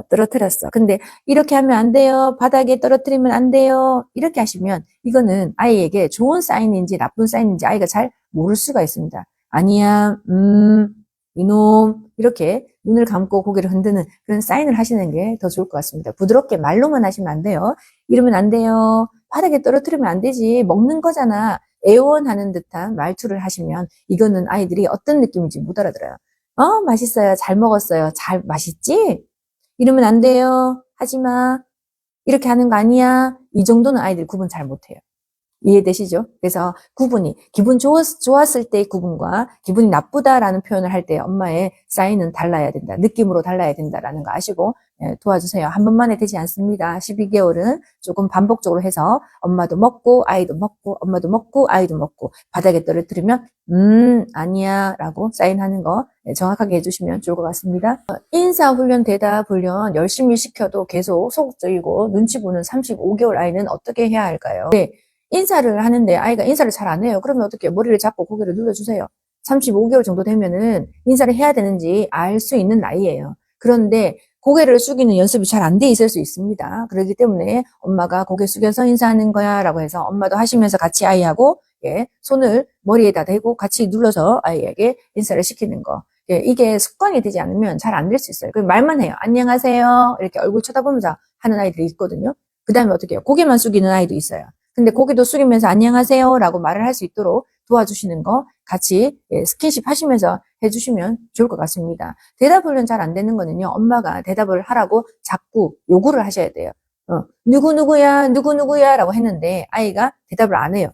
떨어뜨렸어. 근데 이렇게 하면 안 돼요. 바닥에 떨어뜨리면 안 돼요. 이렇게 하시면 이거는 아이에게 좋은 사인인지 나쁜 사인인지 아이가 잘 모를 수가 있습니다. 아니야, 이놈 이렇게 눈을 감고 고개를 흔드는 그런 사인을 하시는 게 더 좋을 것 같습니다. 부드럽게 말로만 하시면 안 돼요. 이러면 안 돼요. 바닥에 떨어뜨리면 안 되지. 먹는 거잖아. 애원하는 듯한 말투를 하시면 이거는 아이들이 어떤 느낌인지 못 알아들어요. 맛있어요. 잘 먹었어요. 잘 맛있지? 이러면 안 돼요. 하지 마. 이렇게 하는 거 아니야. 이 정도는 아이들이 구분 잘 못해요. 이해되시죠? 그래서 구분이 기분 좋았을 때의 구분과 기분이 나쁘다라는 표현을 할 때 엄마의 사인은 달라야 된다. 느낌으로 달라야 된다라는 거 아시고 도와주세요. 한 번만에 되지 않습니다. 12개월은 조금 반복적으로 해서 엄마도 먹고 아이도 먹고 엄마도 먹고 아이도 먹고 바닥에 떨어뜨리면 아니야 라고 사인하는 거 정확하게 해주시면 좋을 것 같습니다. 인사훈련 대답훈련 열심히 시켜도 계속 소극적이고 눈치 보는 35개월 아이는 어떻게 해야 할까요? 네. 인사를 하는데 아이가 인사를 잘 안 해요. 그러면 어떻게 머리를 잡고 고개를 눌러주세요. 35개월 정도 되면은 인사를 해야 되는지 알 수 있는 나이예요. 그런데 고개를 숙이는 연습이 잘 안 돼 있을 수 있습니다. 그렇기 때문에 엄마가 고개 숙여서 인사하는 거야 라고 해서 엄마도 하시면서 같이 아이하고 손을 머리에다 대고 같이 눌러서 아이에게 인사를 시키는 거. 이게 습관이 되지 않으면 잘 안 될 수 있어요. 그럼 말만 해요. 안녕하세요. 이렇게 얼굴 쳐다보면서 하는 아이들이 있거든요. 그 다음에 어떻게 해요? 고개만 숙이는 아이도 있어요. 근데 고개도 숙이면서 안녕하세요 라고 말을 할 수 있도록 도와주시는 거 같이 스킨십 하시면서 해주시면 좋을 것 같습니다. 대답을 잘 안 되는 거는요, 엄마가 대답을 하라고 자꾸 요구를 하셔야 돼요. 누구누구야, 누구누구야 라고 했는데 아이가 대답을 안 해요.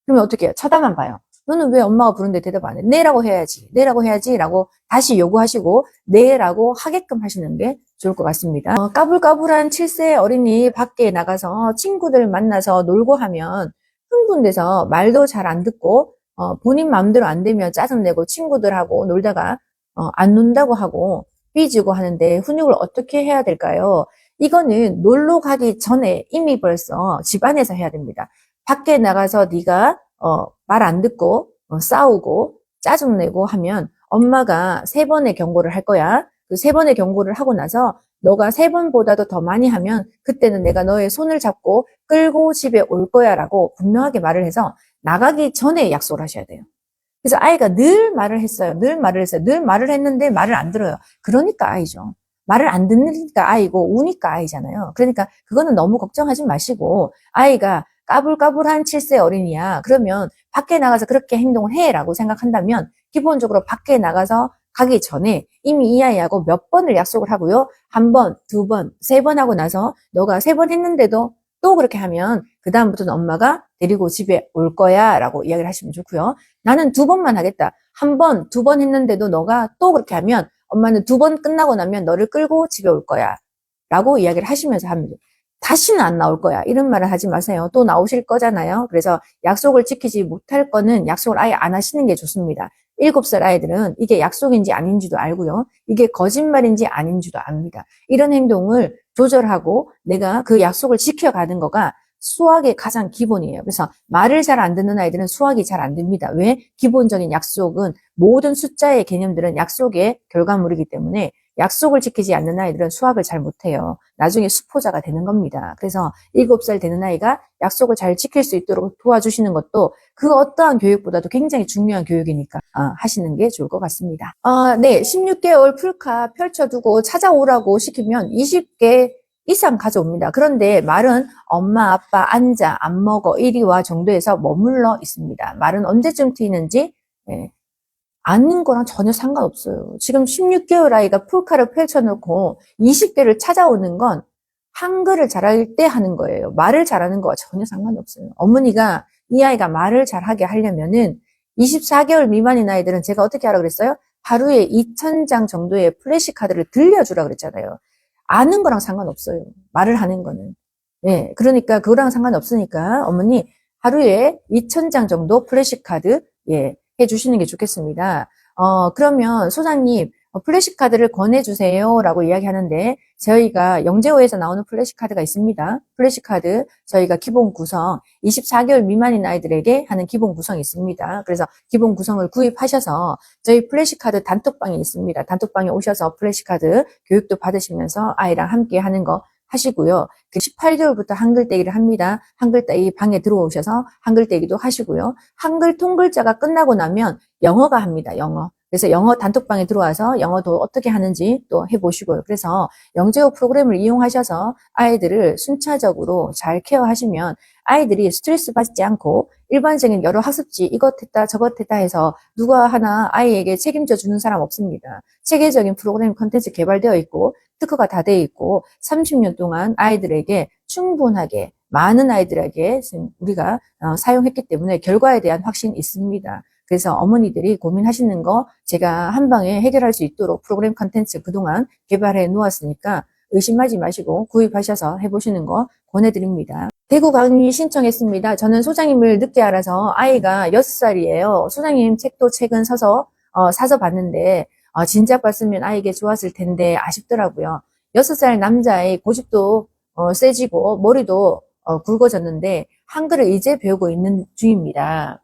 그러면 어떻게 해요? 쳐다만 봐요. 너는 왜 엄마가 부르는데 대답 안 해? 네라고 해야지. 네라고 해야지. 라고 다시 요구하시고 네라고 하게끔 하시는 게 좋을 것 같습니다. 까불까불한 7세 어린이 밖에 나가서 친구들 만나서 놀고 하면 흥분돼서 말도 잘 안 듣고 본인 마음대로 안 되면 짜증내고 친구들하고 놀다가 안 논다고 하고 삐지고 하는데 훈육을 어떻게 해야 될까요? 이거는 놀러 가기 전에 이미 벌써 집안에서 해야 됩니다. 밖에 나가서 네가 말 안 듣고 싸우고 짜증내고 하면 엄마가 3번의 경고를 할 거야. 그 3번의 경고를 하고 나서 너가 3번보다도 더 많이 하면 그때는 내가 너의 손을 잡고 끌고 집에 올 거야 라고 분명하게 말을 해서 나가기 전에 약속을 하셔야 돼요. 그래서 아이가 늘 말을 했어요. 늘 말을 했어요. 늘 말을 했는데 말을 안 들어요. 그러니까 아이죠. 말을 안 듣니까 아이고 우니까 아이잖아요. 그러니까 그거는 너무 걱정하지 마시고 아이가 까불까불한 7세 어린이야. 그러면 밖에 나가서 그렇게 행동을 해라고 생각한다면 기본적으로 밖에 나가서 가기 전에 이미 이 아이하고 몇 번을 약속을 하고요. 1번, 2번, 3번 하고 나서 너가 3번 했는데도 또 그렇게 하면 그 다음부터는 엄마가 데리고 집에 올 거야 라고 이야기를 하시면 좋고요. 나는 2번만 하겠다. 1번, 2번 했는데도 너가 또 그렇게 하면 엄마는 2번 끝나고 나면 너를 끌고 집에 올 거야 라고 이야기를 하시면서 합니다. 다시는 안 나올 거야. 이런 말을 하지 마세요. 또 나오실 거잖아요. 그래서 약속을 지키지 못할 거는 약속을 아예 안 하시는 게 좋습니다. 7살 아이들은 이게 약속인지 아닌지도 알고요. 이게 거짓말인지 아닌지도 압니다. 이런 행동을 조절하고 내가 그 약속을 지켜가는 거가 수학의 가장 기본이에요. 그래서 말을 잘 안 듣는 아이들은 수학이 잘 안 됩니다. 왜? 기본적인 약속은 모든 숫자의 개념들은 약속의 결과물이기 때문에 약속을 지키지 않는 아이들은 수학을 잘 못해요. 나중에 수포자가 되는 겁니다. 그래서 7살 되는 아이가 약속을 잘 지킬 수 있도록 도와주시는 것도 그 어떠한 교육보다도 굉장히 중요한 교육이니까 하시는 게 좋을 것 같습니다. 네, 16개월 풀카 펼쳐두고 찾아오라고 시키면 20개 이상 가져옵니다. 그런데 말은 엄마, 아빠, 앉아, 안 먹어, 이리 와 정도에서 머물러 있습니다. 말은 언제쯤 트이는지 아는 거랑 전혀 상관없어요. 지금 16개월 아이가 풀카를 펼쳐놓고 20개를 찾아오는 건 한글을 잘할 때 하는 거예요. 말을 잘하는 거와 전혀 상관이 없어요. 어머니가 이 아이가 말을 잘하게 하려면은 24개월 미만인 아이들은 제가 어떻게 하라 그랬어요? 하루에 2,000장 정도의 플래시카드를 들려주라 그랬잖아요. 아는 거랑 상관없어요. 말을 하는 거는. 예, 그러니까 그거랑 상관없으니까 어머니 하루에 2,000장 정도 플래시카드 해주시는 게 좋겠습니다. 그러면 소장님 플래시카드를 권해주세요 라고 이야기하는데 저희가 영재호에서 나오는 플래시카드가 있습니다. 플래시카드 저희가 기본 구성 24개월 미만인 아이들에게 하는 기본 구성이 있습니다. 그래서 기본 구성을 구입하셔서 저희 플래시카드 단톡방이 있습니다. 단톡방에 오셔서 플래시카드 교육도 받으시면서 아이랑 함께 하는 거 하시고요. 18개월부터 한글 떼기를 합니다. 한글 떼기 방에 들어오셔서 한글 떼기도 하시고요. 한글 통글자가 끝나고 나면 영어가 합니다. 영어. 그래서 영어 단톡방에 들어와서 영어도 어떻게 하는지 또 해보시고요. 그래서 영재호 프로그램을 이용하셔서 아이들을 순차적으로 잘 케어하시면 아이들이 스트레스 받지 않고 일반적인 여러 학습지 이것 했다 저것 했다 해서 누가 하나 아이에게 책임져 주는 사람 없습니다. 체계적인 프로그램 콘텐츠 개발되어 있고 특허가 다 되어 있고 30년 동안 아이들에게 충분하게 많은 아이들에게 우리가 사용했기 때문에 결과에 대한 확신이 있습니다. 그래서 어머니들이 고민하시는 거 제가 한 방에 해결할 수 있도록 프로그램 콘텐츠 그동안 개발해 놓았으니까 의심하지 마시고 구입하셔서 해보시는 거 권해드립니다. 대구 강의 신청했습니다. 저는 소장님을 늦게 알아서 아이가 6살이에요. 소장님 책도 최근 사서 봤는데 진작 봤으면 아이에게 좋았을 텐데 아쉽더라고요. 6살 남자아이 고집도 세지고 머리도 굵어졌는데 한글을 이제 배우고 있는 중입니다.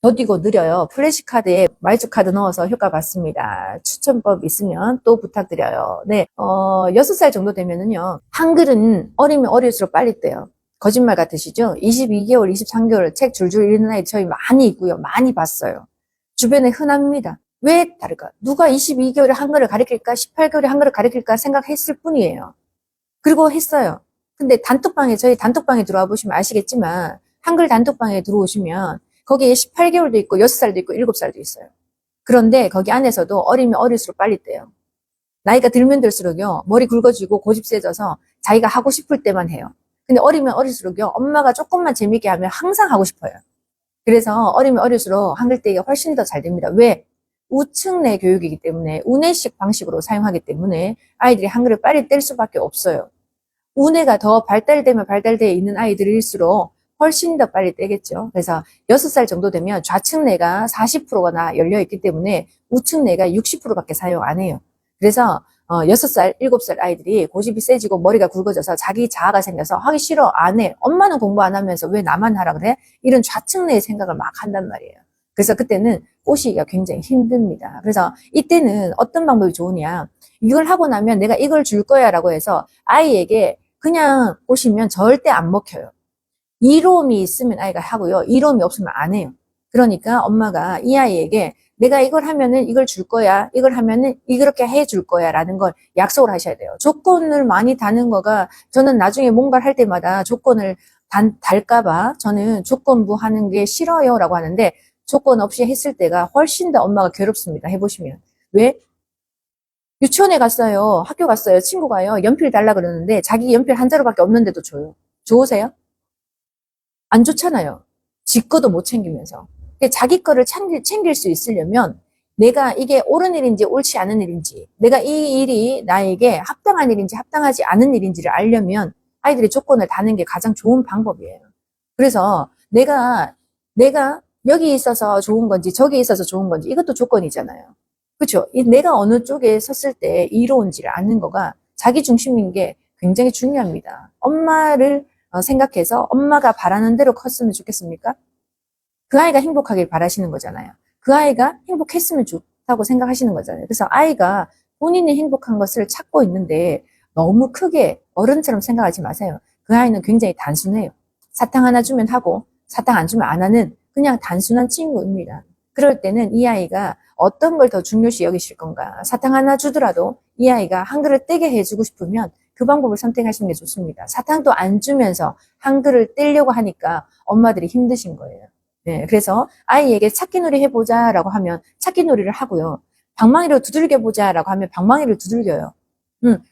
더디고 느려요. 플래시카드에 말주카드 넣어서 효과 봤습니다. 추천법 있으면 또 부탁드려요. 네, 6살 정도 되면은요. 한글은 어리면 어릴수록 빨리 떼요. 거짓말 같으시죠? 22개월, 23개월 책 줄줄 읽는 아이 저희 많이 있고요. 많이 봤어요. 주변에 흔합니다. 왜 다를까? 누가 22개월에 한글을 가르칠까? 18개월에 한글을 가르칠까? 생각했을 뿐이에요. 그리고 했어요. 근데 저희 단톡방에 들어와 보시면 아시겠지만, 한글 단톡방에 들어오시면, 거기에 18개월도 있고 6살도 있고 7살도 있어요. 그런데 거기 안에서도 어리면 어릴수록 빨리 떼요. 나이가 들면 들수록요, 머리 굵어지고 고집 세져서 자기가 하고 싶을 때만 해요. 근데 어리면 어릴수록요, 엄마가 조금만 재밌게 하면 항상 하고 싶어요. 그래서 어리면 어릴수록 한글 떼기가 훨씬 더 잘 됩니다. 왜? 우측내 교육이기 때문에, 우뇌식 방식으로 사용하기 때문에 아이들이 한글을 빨리 뗄 수밖에 없어요. 우뇌가 더 발달되면 발달되어 있는 아이들일수록 훨씬 더 빨리 떼겠죠. 그래서 6살 정도 되면 좌측뇌가 40%가 열려있기 때문에 우측뇌가 60%밖에 사용 안 해요. 그래서 6살, 7살 아이들이 고집이 세지고 머리가 굵어져서 자기 자아가 생겨서 하기 싫어, 안 해. 엄마는 공부 안 하면서 왜 나만 하라 그래? 이런 좌측뇌의 생각을 막 한단 말이에요. 그래서 그때는 꼬시기가 굉장히 힘듭니다. 그래서 이때는 어떤 방법이 좋으냐. 이걸 하고 나면 내가 이걸 줄 거야 라고 해서 아이에게 그냥 꼬시면 절대 안 먹혀요. 이로움이 있으면 아이가 하고요. 이로움이 없으면 안 해요. 그러니까 엄마가 이 아이에게 내가 이걸 하면은 이걸 줄 거야. 이걸 하면은 이렇게 해줄 거야. 라는 걸 약속을 하셔야 돼요. 조건을 많이 다는 거가, 저는 나중에 뭔가를 할 때마다 조건을 달까봐 저는 조건부 하는 게 싫어요. 라고 하는데, 조건 없이 했을 때가 훨씬 더 엄마가 괴롭습니다. 해보시면. 왜? 유치원에 갔어요. 학교 갔어요. 친구가요. 연필 달라 그러는데 자기 연필 한 자루밖에 없는데도 줘요. 좋으세요? 안 좋잖아요. 지 거도 못 챙기면서. 자기 거를 챙길 수 있으려면 내가 이게 옳은 일인지 옳지 않은 일인지, 내가 이 일이 나에게 합당한 일인지 합당하지 않은 일인지를 알려면 아이들이 조건을 다는 게 가장 좋은 방법이에요. 그래서 내가 여기 있어서 좋은 건지 저기 있어서 좋은 건지 이것도 조건이잖아요. 그렇죠? 내가 어느 쪽에 섰을 때 이로운지를 아는 거가 자기 중심인 게 굉장히 중요합니다. 엄마를 생각해서 엄마가 바라는 대로 컸으면 좋겠습니까? 그 아이가 행복하길 바라시는 거잖아요. 그 아이가 행복했으면 좋다고 생각하시는 거잖아요. 그래서 아이가 본인이 행복한 것을 찾고 있는데 너무 크게 어른처럼 생각하지 마세요. 그 아이는 굉장히 단순해요. 사탕 하나 주면 하고 사탕 안 주면 안 하는 그냥 단순한 친구입니다. 그럴 때는 이 아이가 어떤 걸 더 중요시 여기실 건가. 사탕 하나 주더라도 이 아이가 한글을 떼게 해주고 싶으면 그 방법을 선택하시는 게 좋습니다. 사탕도 안 주면서 한글을 떼려고 하니까 엄마들이 힘드신 거예요. 네, 그래서 아이에게 찾기놀이 해보자 라고 하면 찾기놀이를 하고요. 방망이로 두들겨보자 라고 하면 방망이를 두들겨요.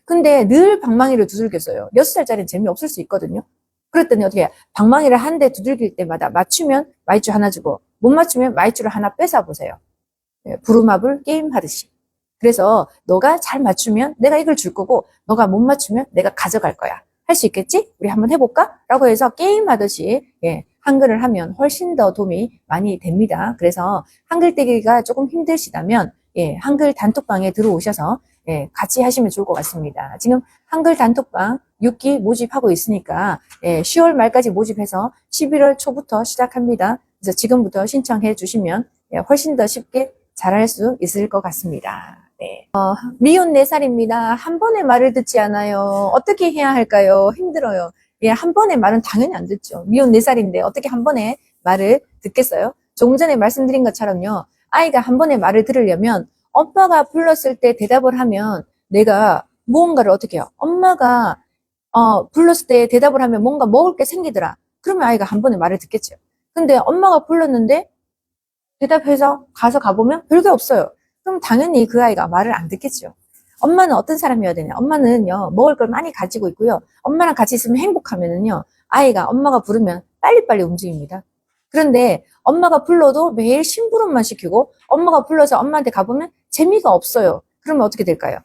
근데 늘 방망이를 두들겼어요. 6살짜리는 재미없을 수 있거든요. 그랬더니 어떻게 해요? 방망이를 한 대 두들길 때마다 맞추면 마이쮸 하나 주고 못 맞추면 마이쮸를 하나 뺏어보세요. 부루마블 게임 하듯이. 그래서 너가 잘 맞추면 내가 이걸 줄 거고 너가 못 맞추면 내가 가져갈 거야. 할 수 있겠지? 우리 한번 해볼까? 라고 해서 게임 하듯이 한글을 하면 훨씬 더 도움이 많이 됩니다. 그래서 한글 떼기가 조금 힘드시다면 한글 단톡방에 들어오셔서 같이 하시면 좋을 것 같습니다. 지금 한글 단톡방 6기 모집하고 있으니까 10월 말까지 모집해서 11월 초부터 시작합니다. 그래서 지금부터 신청해 주시면 훨씬 더 쉽게 잘할 수 있을 것 같습니다. 네. 미혼 4살입니다. 한 번에 말을 듣지 않아요. 어떻게 해야 할까요? 힘들어요. 한 번에 말은 당연히 안 듣죠. 미혼 4살인데 어떻게 한 번에 말을 듣겠어요? 조금 전에 말씀드린 것처럼요. 아이가 한 번에 말을 들으려면 엄마가 불렀을 때 대답을 하면 내가 무언가를 어떻게 해요? 엄마가 불렀을 때 대답을 하면 뭔가 먹을 게 생기더라. 그러면 아이가 한 번에 말을 듣겠죠. 근데 엄마가 불렀는데 대답해서 가보면 별게 없어요. 그럼 당연히 그 아이가 말을 안 듣겠죠. 엄마는 어떤 사람이어야 되냐? 엄마는요, 먹을 걸 많이 가지고 있고요. 엄마랑 같이 있으면 행복하면은요, 아이가 엄마가 부르면 빨리빨리 움직입니다. 그런데 엄마가 불러도 매일 심부름만 시키고 엄마가 불러서 엄마한테 가보면 재미가 없어요. 그러면 어떻게 될까요?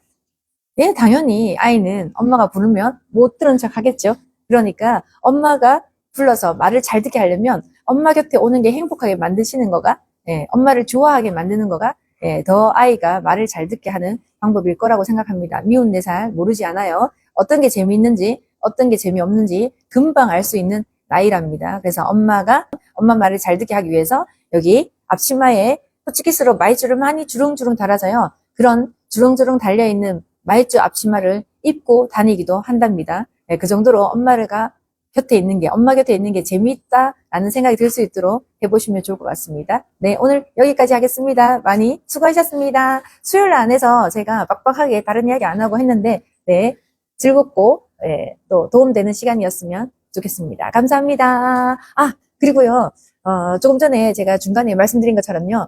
당연히 아이는 엄마가 부르면 못 들은 척 하겠죠. 그러니까 엄마가 불러서 말을 잘 듣게 하려면 엄마 곁에 오는 게 행복하게 만드시는 거가 엄마를 좋아하게 만드는 거가 더 아이가 말을 잘 듣게 하는 방법일 거라고 생각합니다. 미혼 4살 모르지 않아요. 어떤 게 재미있는지 어떤 게 재미없는지 금방 알 수 있는 나이랍니다. 그래서 엄마가 엄마 말을 잘 듣게 하기 위해서 여기 앞치마에 호치키스로 마이쮸를 많이 주렁주렁 달아서요. 그런 주렁주렁 달려있는 마이쮸 앞치마를 입고 다니기도 한답니다. 그 정도로 엄마 곁에 있는 게 재미있다라는 생각이 들 수 있도록 해보시면 좋을 것 같습니다. 네, 오늘 여기까지 하겠습니다. 많이 수고하셨습니다. 수요일 안에서 제가 빡빡하게 다른 이야기 안 하고 했는데, 즐겁고, 또 도움되는 시간이었으면 좋겠습니다. 감사합니다. 그리고요, 조금 전에 제가 중간에 말씀드린 것처럼요.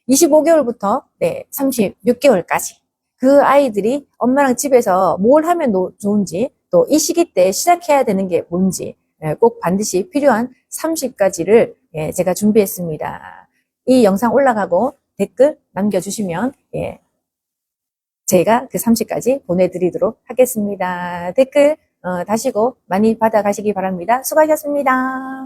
25개월부터 36개월까지 그 아이들이 엄마랑 집에서 뭘 하면 좋은지 또 이 시기 때 시작해야 되는 게 뭔지 꼭 반드시 필요한 30가지를 제가 준비했습니다. 이 영상 올라가고 댓글 남겨주시면 제가 그 30가지 보내드리도록 하겠습니다. 댓글 다시고 많이 받아가시기 바랍니다. 수고하셨습니다.